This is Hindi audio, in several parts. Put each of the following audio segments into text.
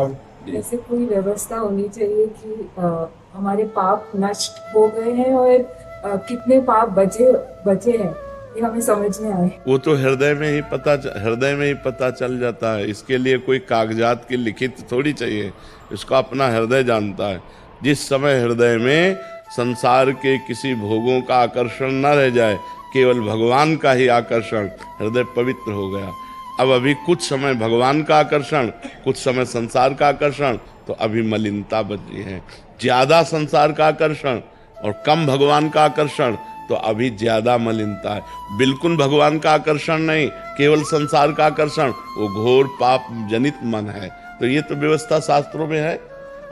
ऐसे कोई व्यवस्था होनी चाहिए कि हमारे पाप नष्ट हो गए हैं और कितने पाप बचे बचे हैं, ये हमें समझ में आए। वो तो हृदय में ही पता चल जाता है। इसके लिए कोई कागजात की लिखित थोड़ी चाहिए। इसका अपना हृदय जानता है। जिस समय हृदय में संसार के किसी भोगों का आकर्षण न रह जाए, केवल भगवान का ही आकर्षण, हृदय पवित्र हो गया। अब अभी कुछ समय भगवान का आकर्षण, कुछ समय संसार का आकर्षण, तो अभी मलिनता बची है। ज्यादा संसार का आकर्षण और कम भगवान का आकर्षण, तो अभी ज्यादा मलिनता है। बिल्कुल भगवान का आकर्षण नहीं, केवल संसार का आकर्षण, वो घोर पाप जनित मन है। तो ये तो व्यवस्था शास्त्रों में है।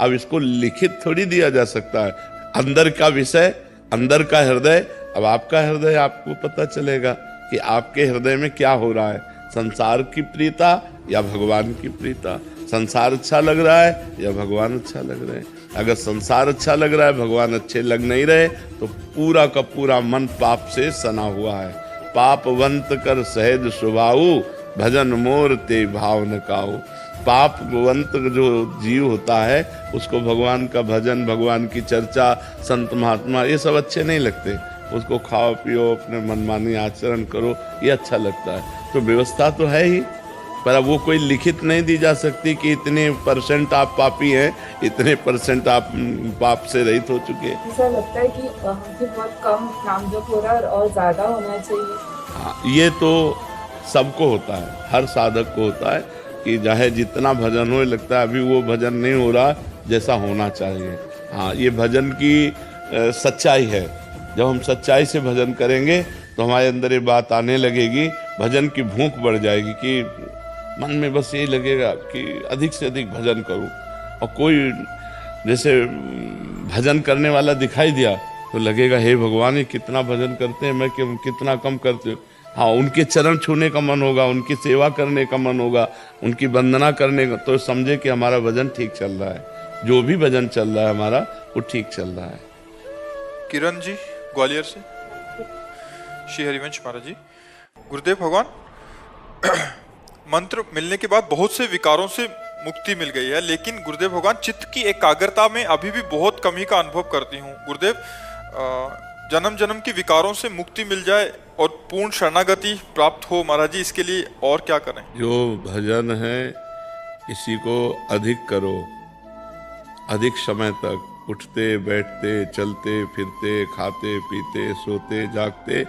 अब इसको लिखित थोड़ी दिया जा सकता है। अंदर का विषय, अंदर का हृदय, अब आपका हृदय आपको पता चलेगा कि आपके हृदय में क्या हो रहा है। संसार की प्रियता या भगवान की प्रियता। संसार अच्छा लग रहा है या भगवान अच्छा लग रहे हैं। अगर संसार अच्छा लग रहा है, भगवान अच्छे लग नहीं रहे, तो पूरा का पूरा मन पाप से सना हुआ है। पापवंत कर सहज स्वभाव, भजन मोर ते भाव न काऊ। पापवंत जो जीव होता है, उसको भगवान का भजन, भगवान की चर्चा, संत महात्मा, ये सब अच्छे नहीं लगते। उसको खाओ पियो, अपने मनमानी आचरण करो, ये अच्छा लगता है। तो व्यवस्था तो है ही, पर अब वो कोई लिखित नहीं दी जा सकती कि इतने परसेंट आप पापी हैं, इतने परसेंट आप पाप से रहित हो चुके हैं। ऐसा लगता है कि हमसे बहुत कम नाम जप हो रहा है और ज्यादा होना चाहिए। हाँ, ये तो सबको होता है, हर साधक को होता है कि चाहे जितना भजन हो, लगता है अभी वो भजन नहीं हो रहा जैसा होना चाहिए। हाँ, ये भजन की सच्चाई है। जब हम सच्चाई से भजन करेंगे तो हमारे अंदर ये बात आने लगेगी, भजन की भूख बढ़ जाएगी कि मन में बस यही लगेगा कि अधिक से अधिक भजन करूं। और कोई जैसे भजन करने वाला दिखाई दिया तो लगेगा, हे भगवान, ये कितना भजन करते हैं, मैं कितना कम करते हूँ। हाँ, उनके चरण छूने का मन होगा, उनकी सेवा करने का मन होगा, उनकी वंदना करने का, तो समझे कि हमारा भजन ठीक चल रहा है। जो भी भजन चल रहा है हमारा, वो ठीक चल रहा है। किरण जी ग्वालियर से। श्री हरिवंश महाराज जी। गुरुदेव भगवान, मंत्र मिलने के बाद बहुत से विकारों से मुक्ति मिल गई है, लेकिन गुरुदेव भगवान चित्त की एकाग्रता में अभी भी बहुत कमी का अनुभव करती हूँ। गुरुदेव, जन्म जन्म की विकारों से मुक्ति मिल जाए और पूर्ण शरणागति प्राप्त हो महाराज जी, इसके लिए और क्या करें? जो भजन है, इसी को अधिक करो, अधिक समय तक उठते बैठते चलते फिरते खाते पीते सोते जागते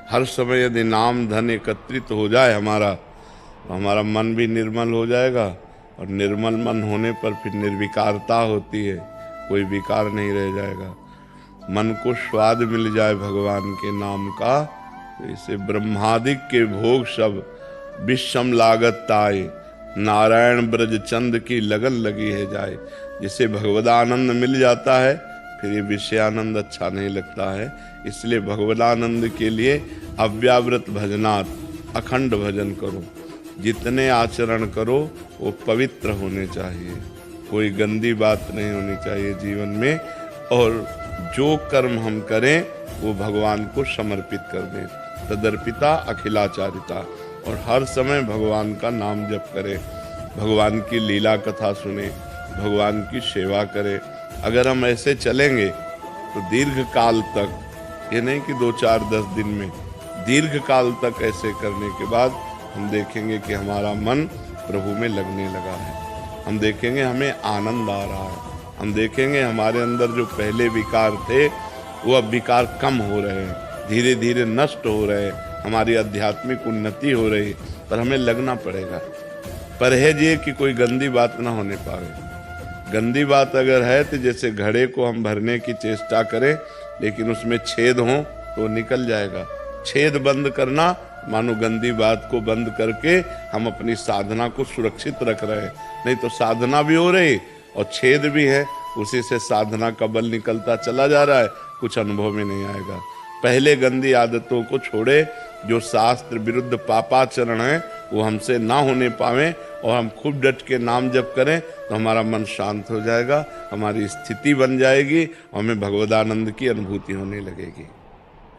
हर समय यदि नाम धन एकत्रित हो जाए हमारा, तो हमारा मन भी निर्मल हो जाएगा। और निर्मल मन होने पर फिर निर्विकारता होती है, कोई विकार नहीं रह जाएगा। मन को स्वाद मिल जाए भगवान के नाम का, तो इसे ब्रह्मादिक के भोग सब विषम लागत ताए, नारायण ब्रज चंद की लगन लगी है जाए। जिसे भगवदानंद मिल जाता है, फिर ये विषयानंद अच्छा नहीं लगता है। इसलिए भगवदानंद के लिए अव्यावृत भजनात् अखंड भजन करो। जितने आचरण करो वो पवित्र होने चाहिए, कोई गंदी बात नहीं होनी चाहिए जीवन में। और जो कर्म हम करें वो भगवान को समर्पित कर दें। तदर्पिता अखिलाचारिता, और हर समय भगवान का नाम जप करें, भगवान की लीला कथा सुने, भगवान की सेवा करें। अगर हम ऐसे चलेंगे तो दीर्घ काल तक, ये नहीं कि 2-4-10 दिन में, दीर्घ काल तक ऐसे करने के बाद हम देखेंगे कि हमारा मन प्रभु में लगने लगा है। हम देखेंगे हमें आनंद आ रहा है। हम देखेंगे हमारे अंदर जो पहले विकार थे वो अब विकार कम हो रहे हैं, धीरे धीरे नष्ट हो रहे हैं, हमारी आध्यात्मिक उन्नति हो रही। पर हमें लगना पड़ेगा। परहेज ये कि कोई गंदी बात ना होने पावे। गंदी बात अगर है तो जैसे घड़े को हम भरने की चेष्टा करें, लेकिन उसमें छेद हो तो निकल जाएगा। छेद बंद करना मानो गंदी बात को बंद करके हम अपनी साधना को सुरक्षित रख रहे हैं। नहीं तो साधना भी हो रही और छेद भी है, उसी से साधना का बल निकलता चला जा रहा है, कुछ अनुभव में नहीं आएगा। पहले गंदी आदतों को छोड़े, जो शास्त्र विरुद्ध पापाचरण है वो हमसे ना होने पावे, और हम खूब डट के नाम जप करें तो हमारा मन शांत हो जाएगा, हमारी स्थिति बन जाएगी और हमें भगवदानंद की अनुभूति होने लगेगी।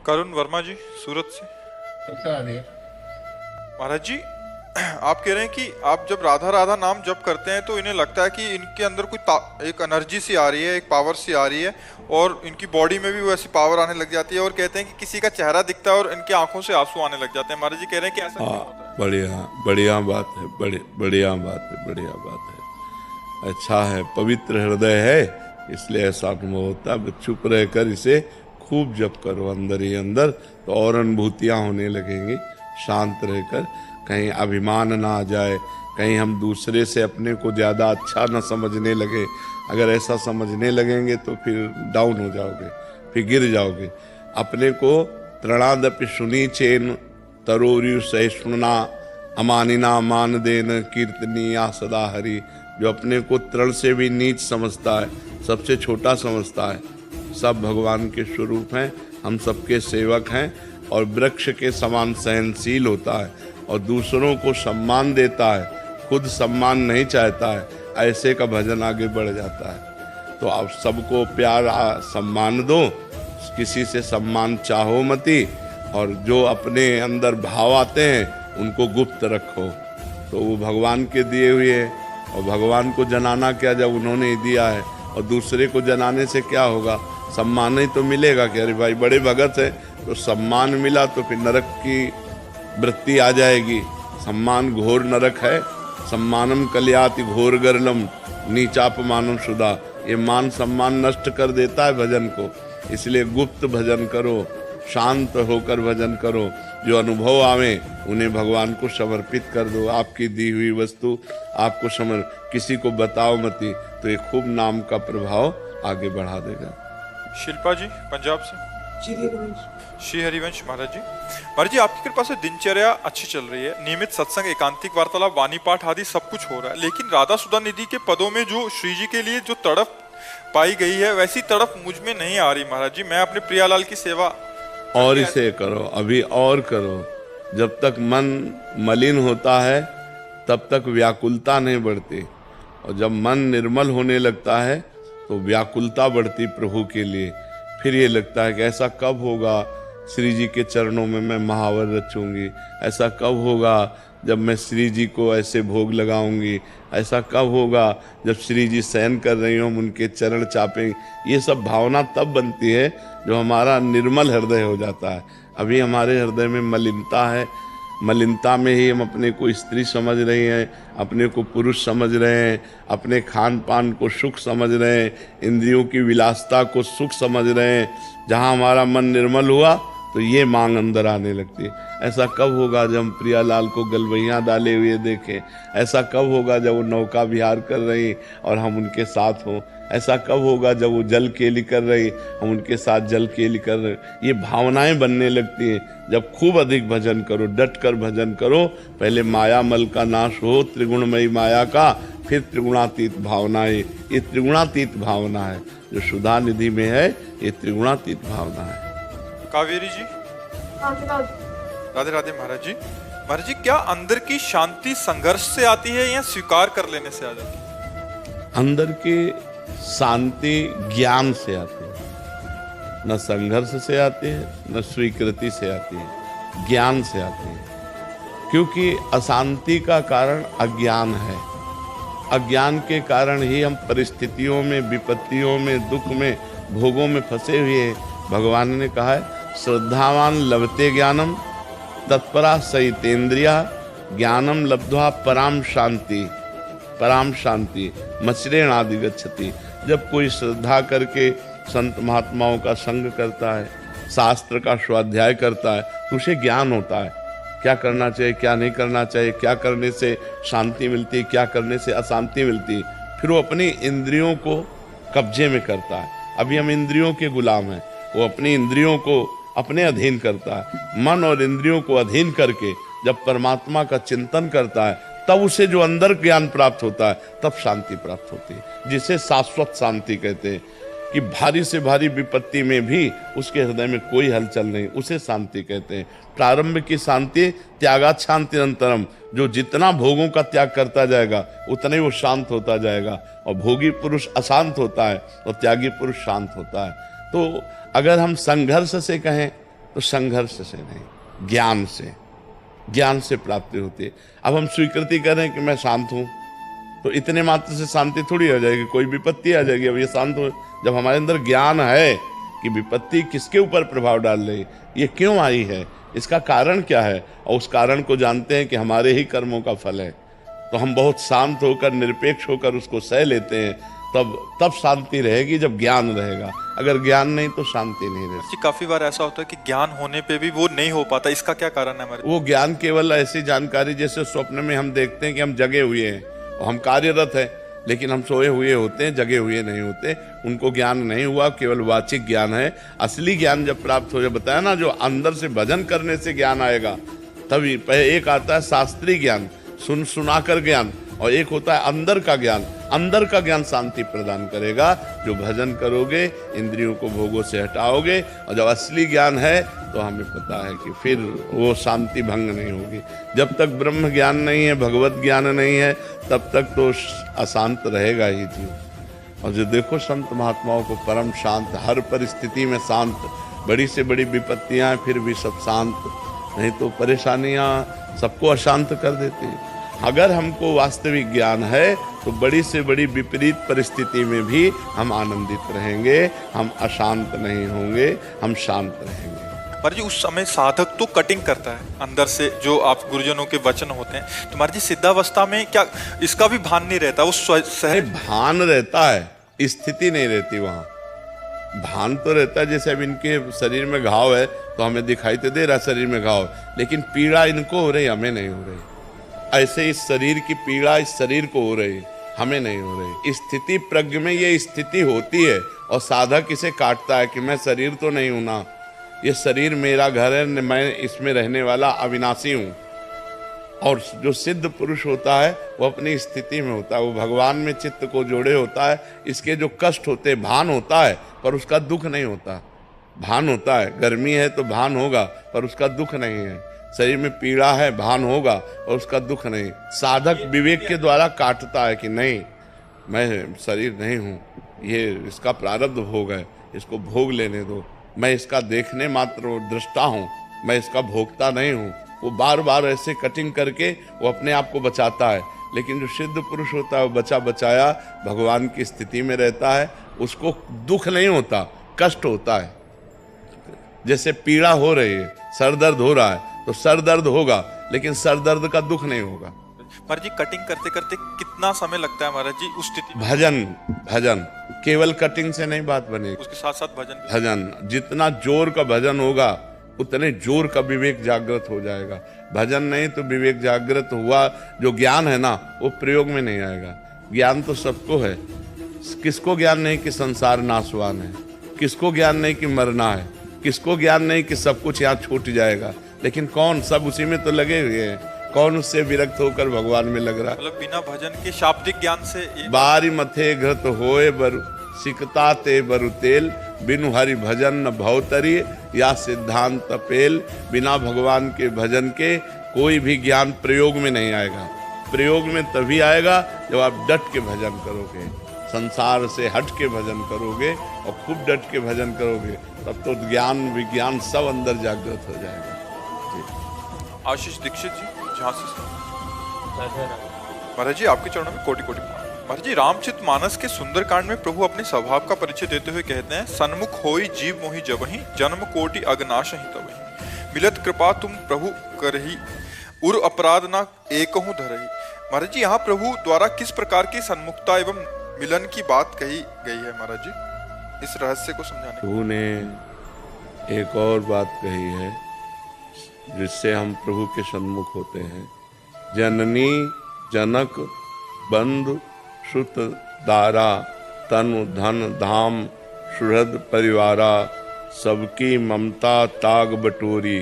करुण वर्मा जी सूरत से। महाराज जी, आप कह रहे हैं कि आप जब राधा राधा नाम जप करते हैं तो इन्हें लगता है कि इनके अंदर कोई एक एनर्जी सी आ रही है, एक पावर सी आ रही है, और इनकी बॉडी में भी वैसी पावर आने लग जाती है, और कहते हैं कि किसी का चेहरा दिखता है और इनकी आंखों से आंसू आने लग जाते हैं। महाराज जी कह रहे हैं कि ऐसा क्यों होता है? बढ़िया बढ़िया बात है, बढ़िया बात है, बढ़िया बात है। अच्छा है, पवित्र हृदय है, इसलिए ऐसा अनुभव होता है। चुप रहकर इसे खूब जप करो अंदर ही अंदर, तो और अनुभूतियाँ होने लगेंगी। शांत रहकर, कहीं अभिमान ना आ जाए, कहीं हम दूसरे से अपने को ज़्यादा अच्छा न समझने लगे। अगर ऐसा समझने लगेंगे तो फिर डाउन हो जाओगे, फिर गिर जाओगे। अपने को तृणादपि सुनी चेन तरोरु सहिष्णुना अमानिना मान देन कीर्तनीया सदा हरि। जो अपने को तृण से भी नीच समझता है, सबसे छोटा समझता है, सब भगवान के स्वरूप हैं, हम सबके सेवक हैं, और वृक्ष के समान सहनशील होता है और दूसरों को सम्मान देता है, खुद सम्मान नहीं चाहता है, ऐसे का भजन आगे बढ़ जाता है। तो आप सबको प्यार सम्मान दो, किसी से सम्मान चाहो मती, और जो अपने अंदर भाव आते हैं उनको गुप्त रखो। तो वो भगवान के दिए हुए हैं, और भगवान को जनाना क्या जब उन्होंने ही दिया है, और दूसरे को जनाने से क्या होगा? सम्मान ही तो मिलेगा कि अरे भाई बड़े भगत है, तो सम्मान मिला तो फिर नरक की वृत्ति आ जाएगी। सम्मान घोर नरक है, सम्मानम कल्याति घोर गरलम नीचापमानम सुधा। ये मान सम्मान नष्ट कर देता है भजन को, इसलिए गुप्त भजन करो, शांत होकर भजन करो। जो अनुभव आवे उन्हें भगवान को समर्पित कर दो। आपकी दी हुई वस्तु आपको किसी को बताओ मती, तो ये खूब नाम का प्रभाव आगे बढ़ा देगा। शिल्पा जी पंजाब से। श्री हरिवंश महाराज जी। महाराज जी, आपकी कृपा से दिनचर्या अच्छी चल रही है, नियमित सत्संग, एकांतिक वार्तालाप, वाणी पाठ आदि सब कुछ हो रहा है, लेकिन राधा सुधा निधि के पदों में जो श्री जी के लिए जो तड़प पाई गई है, वैसी तड़प मुझ में नहीं आ रही महाराज जी। मैं अपने प्रियालाल की सेवा और इसे करो, अभी और करो। जब तक मन मलिन होता है तब तक व्याकुलता नहीं बढ़ती, और जब मन निर्मल होने लगता है तो व्याकुलता बढ़ती प्रभु के लिए। फिर ये लगता है कि ऐसा कब होगा श्री जी के चरणों में मैं महावर रचूंगी, ऐसा कब होगा जब मैं श्री जी को ऐसे भोग लगाऊंगी, ऐसा कब होगा जब श्री जी शयन कर रही हो हम उनके चरण चापेंगे। ये सब भावना तब बनती है जो हमारा निर्मल हृदय हो जाता है। अभी हमारे हृदय में मलिनता है, मलिनता में ही हम अपने को स्त्री समझ रहे हैं, अपने को पुरुष समझ रहे हैं, अपने खान पान को सुख समझ रहे हैं, इंद्रियों की विलासता को सुख समझ रहे हैं। जहाँ हमारा मन निर्मल हुआ तो ये मांग अंदर आने लगती है। ऐसा कब होगा जब हम प्रियालाल को गलवैयाँ डाले हुए देखें? ऐसा कब होगा जब वो नौका विहार कर रही और हम उनके साथ हों? ऐसा कब होगा जब वो जल केली कर रही हम उनके साथ जल केली कर रहे? ये भावनाएं बनने लगती हैं जब खूब अधिक भजन करो, डट कर भजन करो। पहले माया मल का नाश हो, त्रिगुणमयी माया का, फिर त्रिगुणातीत भावनाएं। ये त्रिगुणातीत भावना है जो सुधा निधि में है, ये त्रिगुणातीत भावना है। कावेरी जी। राधे राधे महाराज जी। महाराज जी, क्या अंदर की शांति संघर्ष से आती है या स्वीकार कर लेने से आ जाती है? अंदर की शांति ज्ञान से आती है, न संघर्ष से आती है, न स्वीकृति से आती है, ज्ञान से आती है। क्योंकि अशांति का कारण अज्ञान है। अज्ञान के कारण ही हम परिस्थितियों में, विपत्तियों में, दुख में, भोगों में फंसे हुए हैं। भगवान ने कहा है, श्रद्धावान लभते ज्ञानम तत्परा सहितेन्द्रिया ज्ञानम लब्ध्वा पराम शांति। पराम शांति मचरेण आदि गच्छति। जब कोई श्रद्धा करके संत महात्माओं का संग करता है, शास्त्र का स्वाध्याय करता है, तो उसे ज्ञान होता है क्या करना चाहिए, क्या नहीं करना चाहिए, क्या करने से शांति मिलती है, क्या करने से अशांति मिलती है। फिर वो अपनी इंद्रियों को कब्जे में करता है। अभी हम इंद्रियों के गुलाम हैं, वो अपनी इंद्रियों को अपने अधीन करता है। मन और इंद्रियों को अधीन करके जब परमात्मा का चिंतन करता है, तब उसे जो अंदर ज्ञान प्राप्त होता है, तब शांति प्राप्त होती है, जिसे शाश्वत शांति कहते हैं। कि भारी से भारी विपत्ति में भी उसके हृदय में कोई हलचल नहीं, उसे शांति कहते हैं। प्रारंभ की शांति त्यागात शांति अंतरम। जो जितना भोगों का त्याग करता जाएगा उतना ही वो शांत होता जाएगा। और भोगी पुरुष अशांत होता है और त्यागी पुरुष शांत होता है। तो अगर हम संघर्ष से कहें तो संघर्ष से नहीं, ज्ञान से। ज्ञान से प्राप्ति होती है। अब हम स्वीकृति करें कि मैं शांत हूं, तो इतने मात्र से शांति थोड़ी हो जाएगी, कोई विपत्ति आ जाएगी। अब ये शांत हो, जब हमारे अंदर ज्ञान है कि विपत्ति किसके ऊपर प्रभाव डाल रही, ये क्यों आई है, इसका कारण क्या है, और उस कारण को जानते हैं कि हमारे ही कर्मों का फल है, तो हम बहुत शांत होकर निरपेक्ष होकर उसको सह लेते हैं। तब शांति रहेगी जब ज्ञान रहेगा, अगर ज्ञान नहीं तो शांति नहीं रहेगी। जी काफी बार ऐसा होता है कि ज्ञान होने पे भी वो नहीं हो पाता, इसका क्या कारण है हमारे? वो ज्ञान केवल ऐसी जानकारी, जैसे स्वप्न में हम देखते हैं कि हम जगे हुए हैं और हम कार्यरत हैं, लेकिन हम सोए हुए होते हैं, जगे हुए नहीं होते, उनको ज्ञान नहीं हुआ, केवल वाचिक ज्ञान है। असली ज्ञान जब प्राप्त हो जाए, बताया ना, जो अंदर से भजन करने से ज्ञान आएगा, तभी एक आता है शास्त्रीय ज्ञान, सुनाकर ज्ञान, और एक होता है अंदर का ज्ञान। अंदर का ज्ञान शांति प्रदान करेगा। जो भजन करोगे, इंद्रियों को भोगों से हटाओगे, और जब असली ज्ञान है तो हमें पता है कि फिर वो शांति भंग नहीं होगी। जब तक ब्रह्म ज्ञान नहीं है, भगवत ज्ञान नहीं है, तब तक तो अशांत रहेगा ही जीव। और जो देखो संत महात्माओं को परम शांत, हर परिस्थिति में शांत, बड़ी से बड़ी विपत्तियां फिर भी सब शांत, नहीं तो परेशानियां सबको अशांत कर देती हैं। अगर हमको वास्तविक ज्ञान है तो बड़ी से बड़ी विपरीत परिस्थिति में भी हम आनंदित रहेंगे, हम अशांत नहीं होंगे, हम शांत रहेंगे। महाराज जी उस समय साधक तो कटिंग करता है अंदर से, जो आप गुरुजनों के वचन होते हैं, तो महाराज जी सिद्धावस्था में क्या इसका भी भान नहीं रहता? वो सहज भान रहता है, स्थिति नहीं रहती वहां। भान तो रहता है, जैसे अब इनके शरीर में घाव है तो हमें दिखाई तो दे रहा शरीर में घाव, लेकिन पीड़ा इनको हो रही, हमें नहीं हो रही। ऐसे इस शरीर की पीड़ा इस शरीर को हो रही, हमें नहीं हो रही। स्थिति प्रज्ञ में ये स्थिति होती है, और साधक इसे काटता है कि मैं शरीर तो नहीं हूं ना, ये शरीर मेरा घर है, मैं इसमें रहने वाला अविनाशी हूं। और जो सिद्ध पुरुष होता है वो अपनी स्थिति में होता है, वो भगवान में चित्त को जोड़े होता है। इसके जो कष्ट होते हैं, भान होता है पर उसका दुख नहीं होता। भान होता है, गर्मी है तो भान होगा पर उसका दुख नहीं है, शरीर में पीड़ा है भान होगा और उसका दुख नहीं। साधक विवेक के द्वारा काटता है कि नहीं, मैं शरीर नहीं हूँ, ये इसका प्रारब्ध भोग है, इसको भोग लेने दो, मैं इसका देखने मात्र दृष्टा हूँ, मैं इसका भोगता नहीं हूँ। वो बार बार ऐसे कटिंग करके वो अपने आप को बचाता है। लेकिन जो सिद्ध पुरुष होता है वो बचा बचाया भगवान की स्थिति में रहता है, उसको दुख नहीं होता, कष्ट होता है। जैसे पीड़ा हो रही है, सर दर्द हो रहा है तो सर दर्द होगा, लेकिन सर दर्द का दुख नहीं होगा। महाराज जी कटिंग करते करते कितना समय लगता है महाराज जी उस स्थिति? भजन केवल कटिंग से नहीं बात बनेगी, उसके साथ साथ भजन जितना जोर का भजन होगा उतने जोर का विवेक जागृत हो जाएगा। भजन नहीं तो विवेक जागृत हुआ, जो ज्ञान है ना वो प्रयोग में नहीं आएगा। ज्ञान तो सबको है, किसको ज्ञान नहीं कि संसार नाशवान है, किसको ज्ञान नहीं कि मरना है, किसको ज्ञान नहीं कि सब कुछ यहाँ छूट जाएगा। लेकिन कौन, सब उसी में तो लगे हुए हैं, कौन उससे विरक्त होकर भगवान में लग रहा? मतलब बिना भजन के शाब्दिक ज्ञान से बारी मथे घृत होए बरु सिकता ते बरु तेल, बिनु हरि भजन न भवतरी या सिद्धांत पेल। बिना भगवान के भजन के कोई भी ज्ञान प्रयोग में नहीं आएगा। प्रयोग में तभी आएगा जब आप डट के भजन करोगे, संसार से हट के भजन करोगे और खूब डट के भजन करोगे, तब तो ज्ञान विज्ञान सब अंदर जागृत हो जाएगा। आशीष दीक्षित जी झांसी से। महाराज जी आपके चरणों में कोटि कोटि प्रणाम। महाराज जी रामचरितमानस के सुंदरकांड में प्रभु अपने स्वभाव का परिचय देते हुए कहते हैं, सन्मुख होई जीव मोहि जबहि, जन्म कोटि अगनाश ही तबहि, मिलत कृपा तुम प्रभु करहि, उर अपराध ना एकहु धरहि। महाराज जी यहाँ प्रभु द्वारा किस प्रकार की सन्मुखता एवं मिलन की बात कही गई है महाराज जी, इस रहस्य को समझाने? प्रभु ने एक और बात कही है जिससे हम प्रभु के सन्मुख होते हैं। जननी जनक बंधु सुत दारा, तनु धन धाम सुहृद परिवारा, सबकी ममता ताग बटोरी,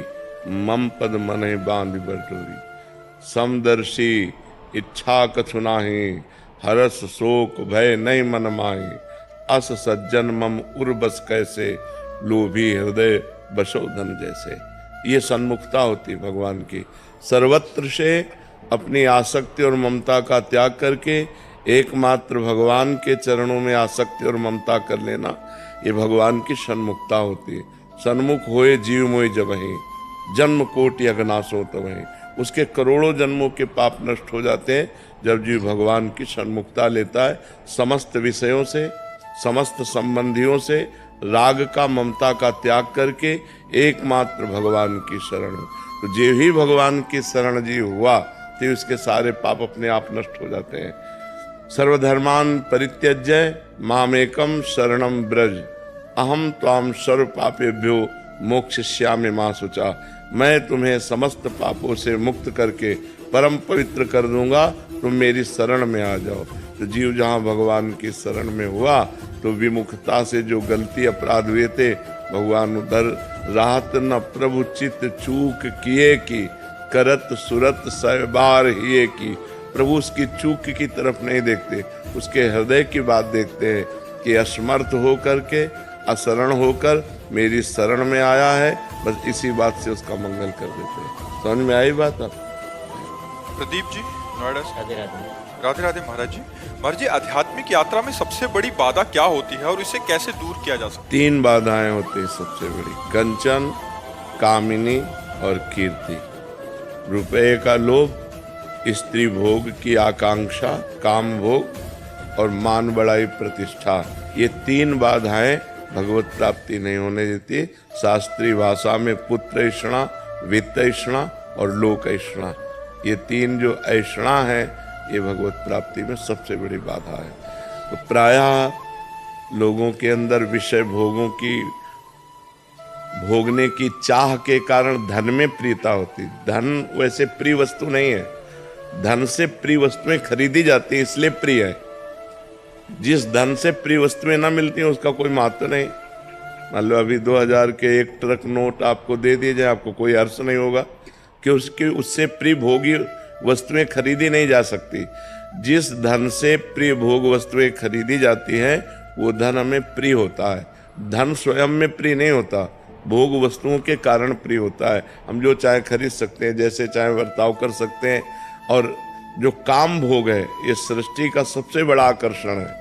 मम पद मने बांध बटोरी। समदर्शी इच्छा कछु नाही, हरस शोक भय नहीं मन माही, अस सज्जन मम उर्बस कैसे, लोभी हृदय बसोधन जैसे। ये सन्मुखता होती भगवान की, सर्वत्र से अपनी आसक्ति और ममता का त्याग करके एकमात्र भगवान के चरणों में आसक्ति और ममता कर लेना, ये भगवान की सन्मुखता होती है। सन्मुख होए जीव मोहि जबहि, जन्म कोटि अगनाश हो तबहि। उसके करोड़ों जन्मों के पाप नष्ट हो जाते हैं जब जीव भगवान की सन्मुखता लेता है। समस्त विषयों से, समस्त संबंधियों से, राग का, ममता का त्याग करके एकमात्र भगवान की शरण। तो जो ही भगवान की शरण जी हुआ तो उसके सारे पाप अपने आप नष्ट हो जाते हैं। सर्वधर्मान परित्यज्य मामेकम शरणम ब्रज, अहम त्वाम सर्व पापेभ्यो मोक्षयिष्यामि मा शुचा। मैं तुम्हें समस्त पापों से मुक्त करके परम पवित्र कर दूंगा, तुम मेरी शरण में आ जाओ। तो जीव जहाँ भगवान की शरण में हुआ तो विमुखता से जो गलती अपराध हुए थे भगवान उधर राहत न प्रभु चित चूक किए की, करत सुरत सहबार हिए की। प्रभु उसकी चूक की तरफ नहीं देखते, उसके हृदय की बात देखते हैं कि असमर्थ होकर के, अशरण होकर मेरी शरण में आया है, बस इसी बात से उसका मंगल कर देते हैं। समझ में आई बात आप? प्रदीप जी नोएडा से। राधे राधे। राधे राधे महाराज जी। महाराज जी, आध्यात्मिक यात्रा में सबसे बड़ी बाधा क्या होती है और इसे कैसे दूर किया जा सकता है? 3 बाधाएं होती है सबसे बड़ी, कंचन, कामिनी और कीर्ति। रुपए का लोभ, स्त्री भोग की आकांक्षा, काम भोग और मान बढ़ाई प्रतिष्ठा, ये 3 बाधाएं भगवत प्राप्ति नहीं होने देती। शास्त्रीय भाषा में पुत्र ऐषणा, वित्त ऐषणा और लोक ऐषणा, ये 3 जो ऐषणा है ये भगवत प्राप्ति में सबसे बड़ी बाधा है। तो प्रायः लोगों के अंदर विषय भोगों की भोगने की चाह के कारण धन में प्रियता होती। धन वैसे प्रिय वस्तु नहीं है, धन से प्रिय वस्तुएं खरीदी जाती है इसलिए प्रिय है। जिस धन से प्रिय वस्तुएं ना मिलती हैं उसका कोई महत्व नहीं। मान लो अभी 2000 के 1 ट्रक नोट आपको दे दिए जाए, आपको कोई हर्ष नहीं होगा कि उससे प्रिय भोगी वस्तुएं खरीदी नहीं जा सकती। जिस धन से प्रिय भोग वस्तुएं खरीदी जाती हैं वो धन हमें प्रिय होता है। धन स्वयं में प्रिय नहीं होता, भोग वस्तुओं के कारण प्रिय होता है। हम जो चाहे खरीद सकते हैं, जैसे चाहे बर्ताव कर सकते हैं। और जो काम भोग है ये सृष्टि का सबसे बड़ा आकर्षण है।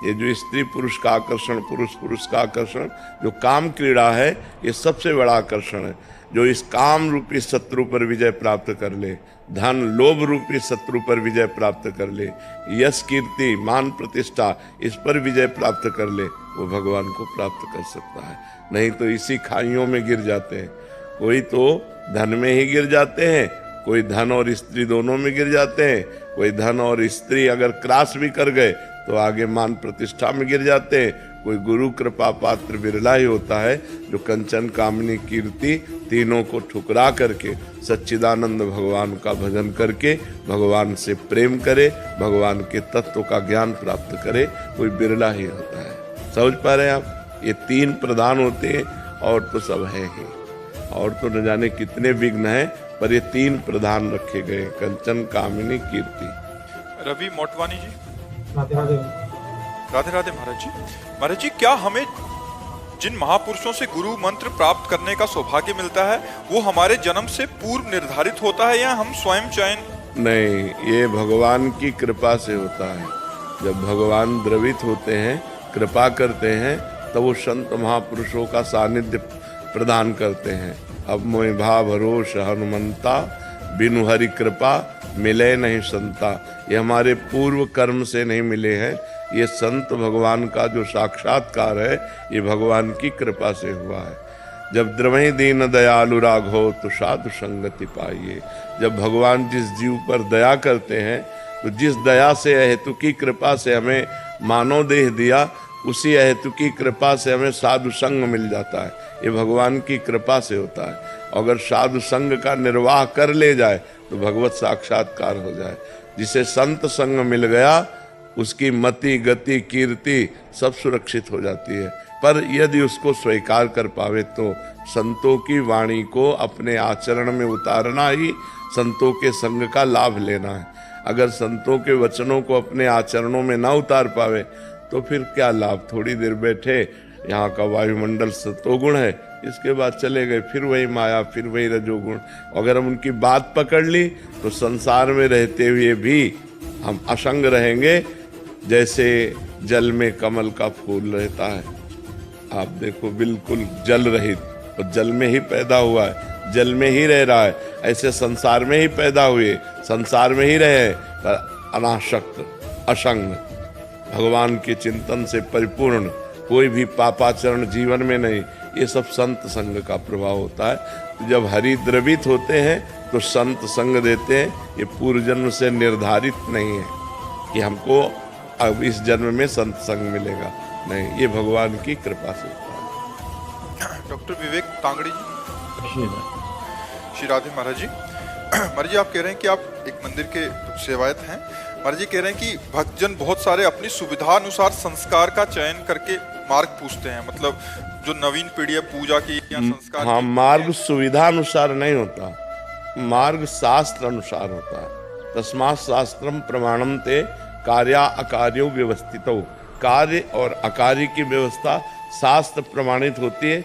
ये जो स्त्री पुरुष का आकर्षण, पुरुष पुरुष का आकर्षण, जो काम क्रीड़ा है ये सबसे बड़ा आकर्षण है। जो इस काम रूपी शत्रु पर विजय प्राप्त कर ले, धन लोभ रूपी शत्रु पर विजय प्राप्त कर ले, यश कीर्ति मान प्रतिष्ठा इस पर विजय प्राप्त कर ले, वो भगवान को प्राप्त कर सकता है। नहीं तो इसी खाइयों में गिर जाते हैं। कोई तो धन में ही गिर जाते हैं, कोई धन और स्त्री दोनों में गिर जाते हैं, कोई धन और स्त्री अगर क्रॉस भी कर गए तो आगे मान प्रतिष्ठा में गिर जाते हैं। कोई गुरु कृपा पात्र बिरला ही होता है जो कंचन कामनी कीर्ति तीनों को ठुकरा करके सच्चिदानंद भगवान का भजन करके भगवान से प्रेम करे, भगवान के तत्व का ज्ञान प्राप्त करे, कोई बिरला ही होता है। समझ पा रहे हैं आप? ये 3 प्रधान होते हैं और तो सब है ही, और तो न जाने कितने विघ्न हैं, पर ये 3 प्रधान रखे गए, कंचन कामिनी कीर्ति। रवि मोटवानी जी। राधे राधे। राधे राधे महाराज जी। महाराज जी, क्या हमें जिन महापुरुषों से गुरु मंत्र प्राप्त करने का सौभाग्य मिलता है वो हमारे जन्म से पूर्व निर्धारित होता है या हम स्वयं चयन? नहीं, ये भगवान की कृपा से होता है। जब भगवान द्रवित होते हैं, कृपा करते हैं, तब वो संत महापुरुषों का सानिध्य प्रदान करते हैं। अब मोहि भाव भरोस हनुमंता, बिनु हरि कृपा मिले नहीं संता। ये हमारे पूर्व कर्म से नहीं मिले हैं, ये संत भगवान का जो साक्षात्कार है ये भगवान की कृपा से हुआ है। जब द्रवहि दीन दयालु राघव तो साधु संगति पाइए। जब भगवान जिस जीव पर दया करते हैं तो जिस दया से हेतु की कृपा से हमें मानव देह दिया, उसी हेतु की कृपा से हमें साधु संग मिल जाता है। ये भगवान की कृपा से होता है। अगर साधु संग का निर्वाह कर ले जाए तो भगवत साक्षात्कार हो जाए। जिसे संत संग मिल गया उसकी मति गति कीर्ति सब सुरक्षित हो जाती है। पर यदि उसको स्वीकार कर पावे तो संतों की वाणी को अपने आचरण में उतारना ही संतों के संग का लाभ लेना है। अगर संतों के वचनों को अपने आचरणों में ना उतार पावे तो फिर क्या लाभ। थोड़ी देर बैठे, यहाँ का वायुमंडल सतोगुण है, इसके बाद चले गए, फिर वही माया, फिर वही रजोगुण। अगर हम उनकी बात पकड़ ली तो संसार में रहते हुए भी हम असंग रहेंगे, जैसे जल में कमल का फूल रहता है। आप देखो बिल्कुल जल रहित, और जल में ही पैदा हुआ है, जल में ही रह रहा है, ऐसे संसार में ही पैदा हुए, संसार में ही रहे, पर अनासक्त असंग, भगवान के चिंतन से परिपूर्ण, कोई भी पापाचरण जीवन में नहीं। ये सब संत संग का प्रभाव होता है। तो जब हरि द्रवित होते हैं तो संत संग देते हैं। ये पूर्व जन्म से निर्धारित नहीं है कि हमको अब इस जन्म में संत संग मिलेगा, नहीं, ये भगवान की कृपा से होता है। डॉक्टर विवेक तांगड़ी जी, श्री राधे महाराज जी। महाराज जी, आप कह रहे हैं कि आप एक मंदिर के सेवायत हैं। महाराज जी कह रहे हैं कि भक्तजन बहुत सारे अपनी सुविधा अनुसार संस्कार का चयन करके मार्ग पूछते हैं, मतलब जो नवीन पीढ़ी है पूजा की या संस्कार हाँ, की, मार्ग सुविधा अनुसार नहीं होता, मार्ग शास्त्र अनुसार होता है। तस्मात् शास्त्रम प्रमाणम ते कार्या अकार्यो व्यवस्थितो। कार्य और अकार्य की व्यवस्था शास्त्र प्रमाणित होती है।